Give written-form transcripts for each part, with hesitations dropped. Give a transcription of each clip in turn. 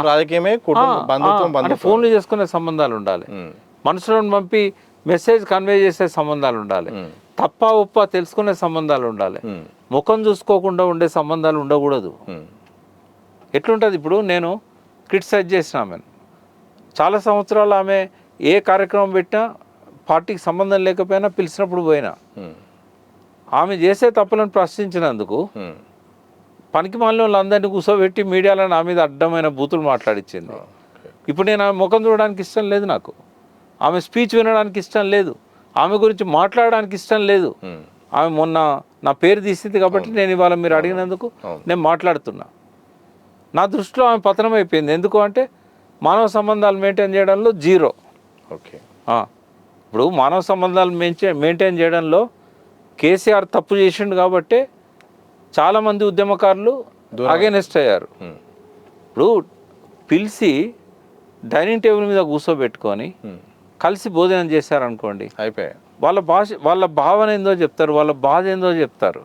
రాజకీయమే బంధుత్వం అంటే ఫోన్లు చేసుకునే సంబంధాలు ఉండాలి, మనుషులను పంపి మెసేజ్ కన్వే చేసే సంబంధాలు ఉండాలి, తప్ప ఉప్ప తెలుసుకునే సంబంధాలు ఉండాలి, ముఖం చూసుకోకుండా ఉండే సంబంధాలు ఉండకూడదు. ఎట్లుంటుంది ఇప్పుడు నేను క్రిటిసైజ్ చేసిన ఆమెను చాలా సంవత్సరాలు, ఆమె ఏ కార్యక్రమం పెట్టినా పార్టీకి సంబంధం లేకపోయినా పిలిచినప్పుడు పోయినా, ఆమె చేసే తప్పులను ప్రశ్నించినందుకు పనికి మాలిన వాళ్ళందరినీ కూర్చోబెట్టి మీడియాలో నా మీద అడ్డమైన బూతులు మాట్లాడించింది. ఇప్పుడు నేను ఆమె ముఖం చూడడానికి ఇష్టం లేదు, నాకు ఆమె స్పీచ్ వినడానికి ఇష్టం లేదు, ఆమె గురించి మాట్లాడడానికి ఇష్టం లేదు. ఆమె మొన్న నా పేరు తీసింది కాబట్టి నేను ఇవాళ మీరు అడిగినందుకు నేను మాట్లాడుతున్నా. నా దృష్టిలో ఆమె పతనం అయిపోయింది. ఎందుకు అంటే మానవ సంబంధాలు మెయింటైన్ చేయడంలో జీరో. ఓకే, ఇప్పుడు మానవ సంబంధాలు మెయింటైన్ చేయడంలో కేసీఆర్ తప్పు చేసిండు కాబట్టి చాలామంది ఉద్యమకారులు అగైనెస్ట్ అయ్యారు. ఇప్పుడు పిలిచి డైనింగ్ టేబుల్ మీద కూర్చోబెట్టుకొని కలిసి భోజనం చేశారనుకోండి, అయిపోయాయి. వాళ్ళ భావన ఏందో చెప్తారు, వాళ్ళ బాధ ఏందో చెప్తారు.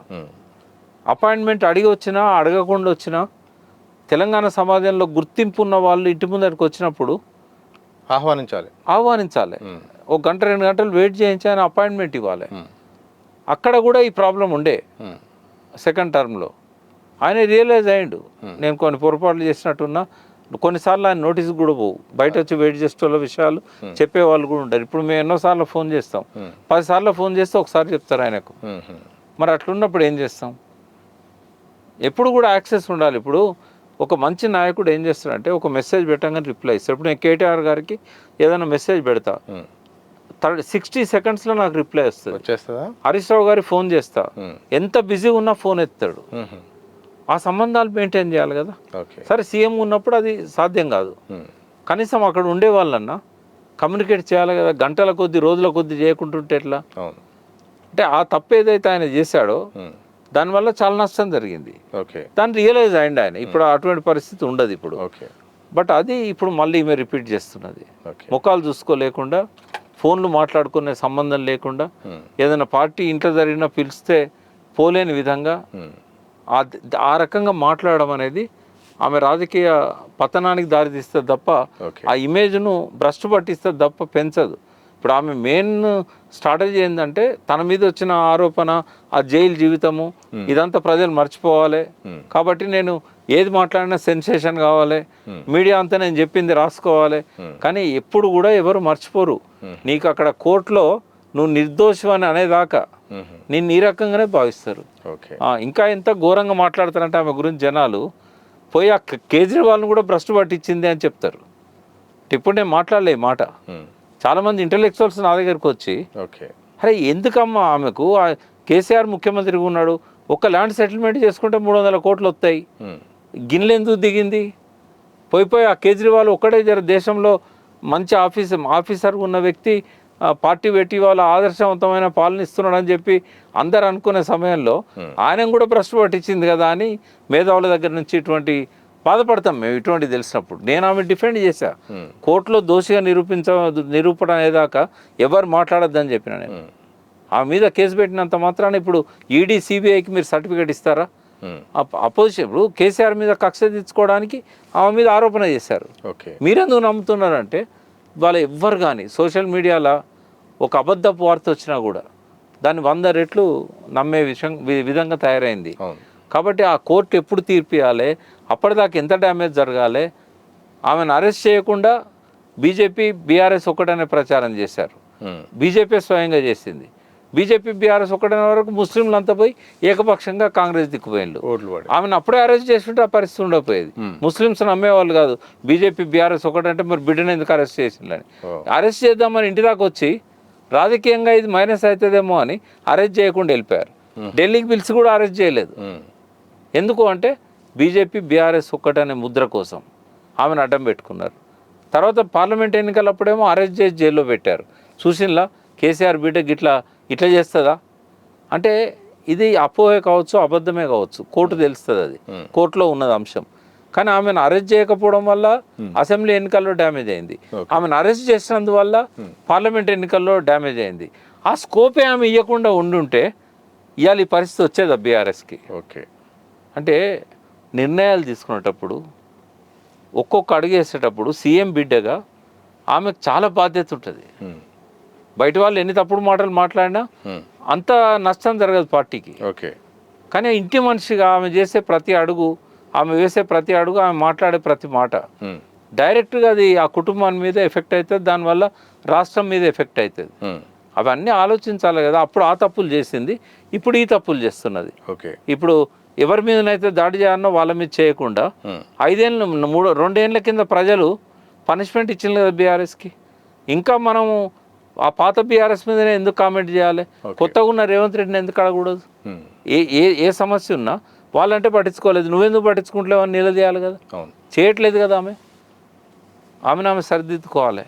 అపాయింట్మెంట్ అడిగి వచ్చినా అడగకుండా వచ్చినా తెలంగాణ సమాజంలో గుర్తింపు ఉన్న వాళ్ళు ఇంటి ముందరికి వచ్చినప్పుడు ఆహ్వానించాలి. ఒక గంట 2 గంటలు వెయిట్ చేయించి ఆయన అపాయింట్మెంట్ ఇవ్వాలి. అక్కడ కూడా ఈ ప్రాబ్లం ఉండే సెకండ్ టర్మ్లో. ఆయన రియలైజ్ అయ్యిండు నేను కొన్ని పొరపాట్లు చేసినట్టున్నా. కొన్నిసార్లు ఆయన నోటీస్ కూడా పోవు, బయట వచ్చి వెయిట్ చేసే విషయాలు చెప్పేవాళ్ళు కూడా ఉంటారు. ఇప్పుడు మేము ఎన్నోసార్లు ఫోన్ చేస్తాం, 10 సార్లు ఫోన్ చేస్తే ఒకసారి చెప్తారు ఆయనకు. మరి అట్లున్నప్పుడు ఏం చేస్తాం? ఎప్పుడు కూడా యాక్సెస్ ఉండాలి. ఇప్పుడు ఒక మంచి నాయకుడు ఏం చేస్తాడంటే ఒక మెసేజ్ పెట్టగానే రిప్లై ఇస్తాడు. ఇప్పుడు నేను కేటీఆర్ గారికి ఏదైనా మెసేజ్ పెడతా, 60 సెకండ్స్లో నాకు రిప్లై వస్తుంది. హరీష్ రావు గారికి ఫోన్ చేస్తా, ఎంత బిజీగా ఉన్నా ఫోన్ ఎత్తాడు. ఆ సంబంధాలు మెయింటైన్ చేయాలి కదా. సరే సీఎం ఉన్నప్పుడు అది సాధ్యం కాదు, కనీసం అక్కడ ఉండే వాళ్ళన్నా కమ్యూనికేట్ చేయాలి కదా. గంటల కొద్ది రోజుల కొద్ది చేయకుంటుంటే ఎట్లా? అంటే ఆ తప్పు ఏదైతే ఆయన చేశాడో దానివల్ల చాలా నష్టం జరిగింది. దాన్ని రియలైజ్ అయ్యింది ఆయన. ఇప్పుడు అటువంటి పరిస్థితి ఉండదు ఇప్పుడు. బట్ అది ఇప్పుడు మళ్ళీ ఈమె రిపీట్ చేస్తున్నది. ముఖాలు చూసుకోలేకుండా, ఫోన్లు మాట్లాడుకునే సంబంధం లేకుండా, ఏదైనా పార్టీ ఇంట్లో జరిగినా పిలిస్తే పోలేని విధంగా ఆ రకంగా మాట్లాడడం అనేది ఆమె రాజకీయ పతనానికి దారితీస్తుంది తప్ప ఆ ఇమేజ్ను భ్రష్టు పట్టిస్తుంది తప్ప పెంచదు. ఇప్పుడు ఆమె మెయిన్ స్ట్రాటజీ ఏంటంటే తన మీద వచ్చిన ఆరోపణ, ఆ జైలు జీవితము, ఇదంతా ప్రజలు మర్చిపోవాలి కాబట్టి నేను ఏది మాట్లాడినా సెన్సేషన్ కావాలి, మీడియా అంతా నేను చెప్పింది రాసుకోవాలి. కానీ ఎప్పుడు కూడా ఎవరు మర్చిపోరు. నీకు అక్కడ కోర్టులో నువ్వు నిర్దోషం అని అనేదాకా నేను ఈ రకంగానే భావిస్తారు. ఇంకా ఎంత ఘోరంగా మాట్లాడతారంటే ఆమె గురించి జనాలు పోయి ఆ కేజ్రీవాల్ను కూడా భ్రష్టు పట్టించింది అని చెప్తారు. ఇప్పుడు నేను మాట్లాడలే ఈ మాట. చాలామంది ఇంటలెక్చువల్స్ నా దగ్గరికి వచ్చి అరే ఎందుకమ్మా ఆమెకు కేసీఆర్ ముఖ్యమంత్రిగా ఉన్నాడు, ఒక ల్యాండ్ సెటిల్మెంట్ చేసుకుంటే 300 కోట్లు వస్తాయి, గిన్నెలు ఎందుకు దిగింది? పోయి ఆ కేజ్రీవాల్ ఒక్కడే దేశంలో మంచి ఆఫీసర్ ఉన్న వ్యక్తి పార్టీ పెట్టి వాళ్ళ ఆదర్శవంతమైన పాలన ఇస్తున్నాడు అని చెప్పి అందరు అనుకునే సమయంలో ఆయన కూడా భ్రష్టు పట్టించింది కదా అని మేధావుల దగ్గర నుంచి ఇటువంటి బాధపడతాం మేము. ఇటువంటి తెలిసినప్పుడు నేను ఆమె డిఫెండ్ చేశా. కోర్టులో దోషిగా నిరూపణ అయ్యేదాకా ఎవరు మాట్లాడొద్దని చెప్పిన నేను. ఆమె మీద కేసు పెట్టినంత మాత్రాన ఇప్పుడు ఈడీ సిబిఐకి మీరు సర్టిఫికేట్ ఇస్తారా? అపోజిషన్ ఇప్పుడు కేసీఆర్ మీద కక్ష తీర్చుకోవడానికి ఆమె మీద ఆరోపణ చేశారు. మీరెందుకు నమ్ముతున్నారంటే వాళ్ళు ఎవ్వరు కానీ సోషల్ మీడియాలో ఒక అబద్ధపు వార్త వచ్చినా కూడా దాన్ని 100 రెట్లు నమ్మే విధంగా తయారైంది. కాబట్టి ఆ కోర్టు ఎప్పుడు తీర్పు ఇవ్వాలి, అప్పటిదాకా ఎంత డ్యామేజ్ జరగాలి, ఆమెను అరెస్ట్ చేయకుండా బీజేపీ బీఆర్ఎస్ ఒకటనే ప్రచారం చేశారు. బీజేపీ స్వయంగా చేసింది. బీజేపీ బీఆర్ఎస్ ఒకటనే వరకు ముస్లింలు అంతా పోయి ఏకపక్షంగా కాంగ్రెస్ దిక్కుపోయిండు. ఆమెను అప్పుడే అరెస్ట్ చేస్తుంటే ఆ పరిస్థితి ఉండకపోయేది. ముస్లింస్ నమ్మేవాళ్ళు కాదు బీజేపీ బీఆర్ఎస్ ఒకటంటే మరి బిడ్డను ఎందుకు అరెస్ట్ చేసిందని. అరెస్ట్ చేద్దామని ఇంటి దాకా వచ్చి రాజకీయంగా ఇది మైనస్ అవుతుందేమో అని అరెస్ట్ చేయకుండా వెళ్ళిపోయారు. ఢిల్లీకి పిలిచి కూడా అరెస్ట్ చేయలేదు. ఎందుకు అంటే బీజేపీ బీఆర్ఎస్ ఒక్కటనే ముద్ర కోసం ఆమెను అడ్డం పెట్టుకున్నారు. తర్వాత పార్లమెంట్ ఎన్నికలప్పుడేమో అరెస్ట్ చేసి జైల్లో పెట్టారు. చూసిన్లా కేసీఆర్ బిడ్డ ఇట్లా చేస్తుందా అంటే ఇది అపోహే కావచ్చు, అబద్ధమే కావచ్చు, కోర్టు తెలుస్తుంది, అది కోర్టులో ఉన్నది అంశం. కానీ ఆమెను అరెస్ట్ చేయకపోవడం వల్ల అసెంబ్లీ ఎన్నికల్లో డ్యామేజ్ అయింది, ఆమెను అరెస్ట్ చేసినందువల్ల పార్లమెంట్ ఎన్నికల్లో డ్యామేజ్ అయింది. ఆ స్కోపే ఆమె ఇవ్వకుండా ఉండుంటే ఇవాళ ఈ పరిస్థితి వచ్చేదా బీఆర్ఎస్కి? అంటే నిర్ణయాలు తీసుకునేటప్పుడు ఒక్కొక్క అడుగు వేసేటప్పుడు సీఎం బిడ్డగా ఆమెకు చాలా బాధ్యత ఉంటుంది. బయట వాళ్ళు ఎన్ని తప్పుడు మాటలు మాట్లాడినా అంత నష్టం జరగదు పార్టీకి. ఓకే. కానీ ఇంటి మనిషిగా ఆమె చేసే ప్రతి అడుగు, ఆమె వేసే ప్రతి అడుగు, ఆమె మాట్లాడే ప్రతి మాట డైరెక్ట్గా అది ఆ కుటుంబాన్ని మీద ఎఫెక్ట్ అవుతుంది, దానివల్ల రాష్ట్రం మీద ఎఫెక్ట్ అవుతుంది. అవన్నీ ఆలోచించాలి కదా. అప్పుడు ఆ తప్పులు చేసింది, ఇప్పుడు ఈ తప్పులు చేస్తున్నది. ఓకే. ఇప్పుడు ఎవరి మీదనైతే దాడి చేయాలనో వాళ్ళ మీద చేయకుండా 2 ఏళ్ళ కింద ప్రజలు పనిష్మెంట్ ఇచ్చింది కదా బీఆర్ఎస్కి. ఇంకా మనము ఆ పాత బీఆర్ఎస్ మీదనే ఎందుకు కామెంట్ చేయాలి? కొత్తగా ఉన్న రేవంత్ రెడ్డిని ఎందుకు అడగకూడదు? ఏ ఏ ఏ సమస్య ఉన్నా వాళ్ళంటే పట్టించుకోలేదు, నువ్వెందుకు పట్టించుకుంటలేవు అని నిలదీయాలి కదా. చేయట్లేదు కదా ఆమె. ఆమెను ఆమె సరిదిద్దుకోవాలి.